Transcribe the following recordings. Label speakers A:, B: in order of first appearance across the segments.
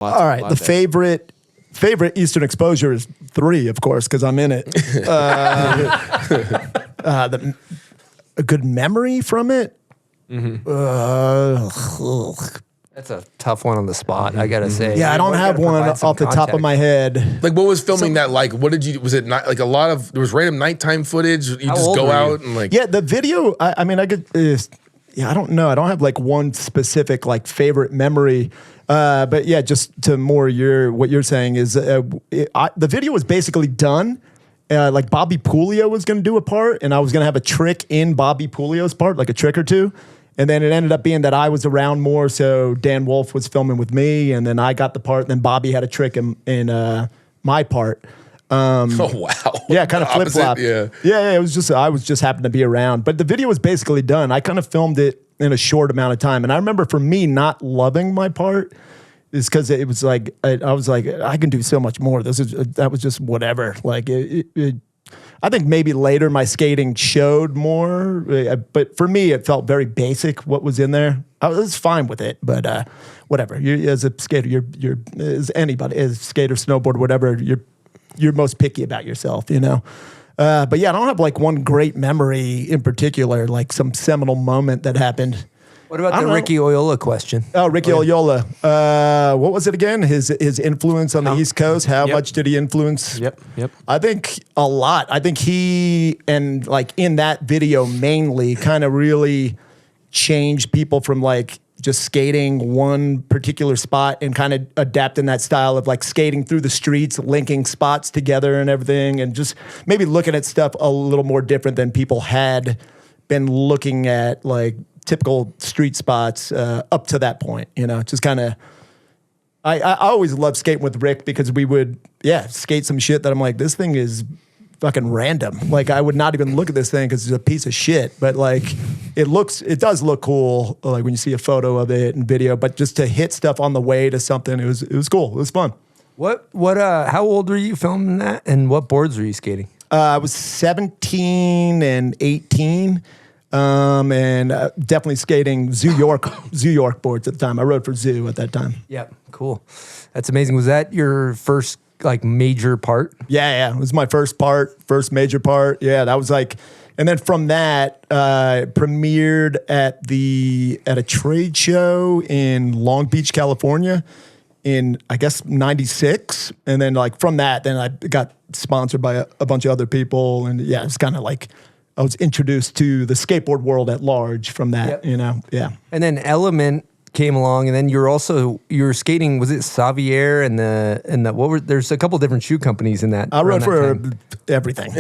A: All right, the favorite Eastern exposure is 3, of course, because I'm in it. A good memory from it.
B: That's a tough one on the spot, I gotta say.
A: Yeah, I don't have one off the top of my head.
C: Like, what was filming that like? What did you? Was it not like a lot of? There was random nighttime footage. You just go out and like.
A: Yeah, the video. I mean, I could. Yeah, I don't know. I don't have like one specific like favorite memory. But yeah, just to more what you're saying is the video was basically done. Like Bobby Puleo was going to do a part, and I was going to have a trick in Bobby Puleo's part, like a trick or two. And then it ended up being that I was around more, so Dan Wolf was filming with me, and then I got the part, and then Bobby had a trick in my part.
C: Oh wow!
A: Yeah, kind of flip flop.
C: Yeah.
A: It was just I was just happened to be around, but the video was basically done. I kind of filmed it in a short amount of time, and I remember for me not loving my part is because it was like I was like I can do so much more. That was just whatever. Like I think maybe later my skating showed more, but for me it felt very basic what was in there. I was fine with it, but whatever. As a skater, you're as anybody, as skater, snowboard, whatever. You're most picky about yourself, you know. But yeah, I don't have like one great memory in particular, like some seminal moment that happened.
B: What about the Ricky Oyola question?
A: Oh, Ricky Oyola. What was it again? His influence on the East Coast. How much did he influence?
B: Yep.
A: I think a lot. I think he, and like in that video mainly, kind of really changed people from like just skating one particular spot and kind of adapting that style of like skating through the streets, linking spots together and everything, and just maybe looking at stuff a little more different than people had been looking at, like typical street spots up to that point, you know. Just kind of, I always loved skating with Rick because we would, skate some shit that I'm like, this thing is fucking random. Like I would not even look at this thing because it's a piece of shit, but like it does look cool, like when you see a photo of it and video, but just to hit stuff on the way to something, it was cool. It was fun.
B: How old were you filming that, and what boards were you skating?
A: I was 17 and 18. And definitely skating Zoo York boards at the time. I rode for Zoo at that time.
B: Yep, cool. That's amazing. Was that your first like major part?
A: Yeah. It was my first major part. Yeah, that was like, and then from that, premiered at a trade show in Long Beach, California, in I guess '96, and then like from that, then I got sponsored by a bunch of other people, and yeah, it's kind of like. I was introduced to the skateboard world at large from that, you know, yeah.
B: And then Element came along, and then you were skating. Was it Xavier and there's a couple different shoe companies in that.
A: I rode for everything.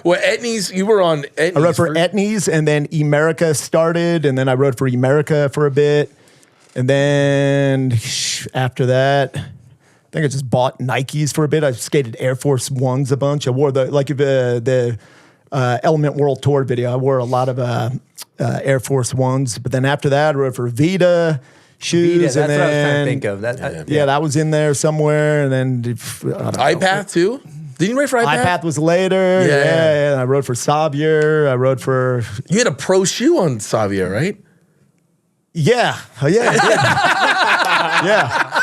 C: Well, Etnies, you were on Etnies.
A: I rode for Etnies, and then Emerica started, and then I rode for Emerica for a bit, and then after that. I think I just bought Nikes for a bit. I skated Air Force Ones a bunch. I wore the Element World Tour video. I wore a lot of Air Force Ones. But then after that, I rode for Vita shoes.
B: Vita, that's what I was trying to think of.
A: That was in there somewhere. And then
C: iPath too? Didn't you ride for iPath?
A: iPath was later. Yeah. I rode for Xavier. I rode for...
C: You had a pro shoe on Xavier, right?
A: Yeah. I did. Yeah.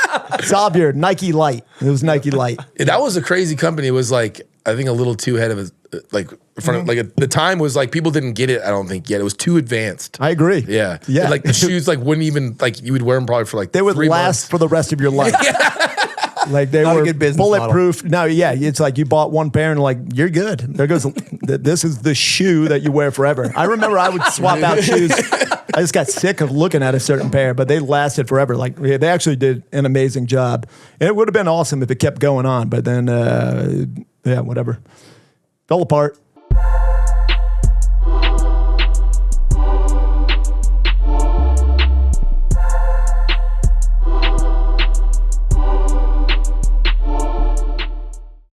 A: Xavier, Nike Light. It was Nike Light.
C: That was a crazy company. It was like, I think a little too ahead of it. Like, the time was like, people didn't get it, I don't think, yet. It was too advanced.
A: I agree.
C: Yeah. And like the shoes, like wouldn't even, like you would wear them probably for like
A: they would
C: 3
A: last
C: months.
A: for the rest of your life. Like they
B: Not
A: were
B: a good business
A: bulletproof. Model. No, yeah, it's like you bought one pair and like you're good. There goes. This is the shoe that you wear forever. I remember I would swap out shoes. I just got sick of looking at a certain pair, but they lasted forever. Like they actually did an amazing job, and it would have been awesome if it kept going on. But then, whatever, fell apart.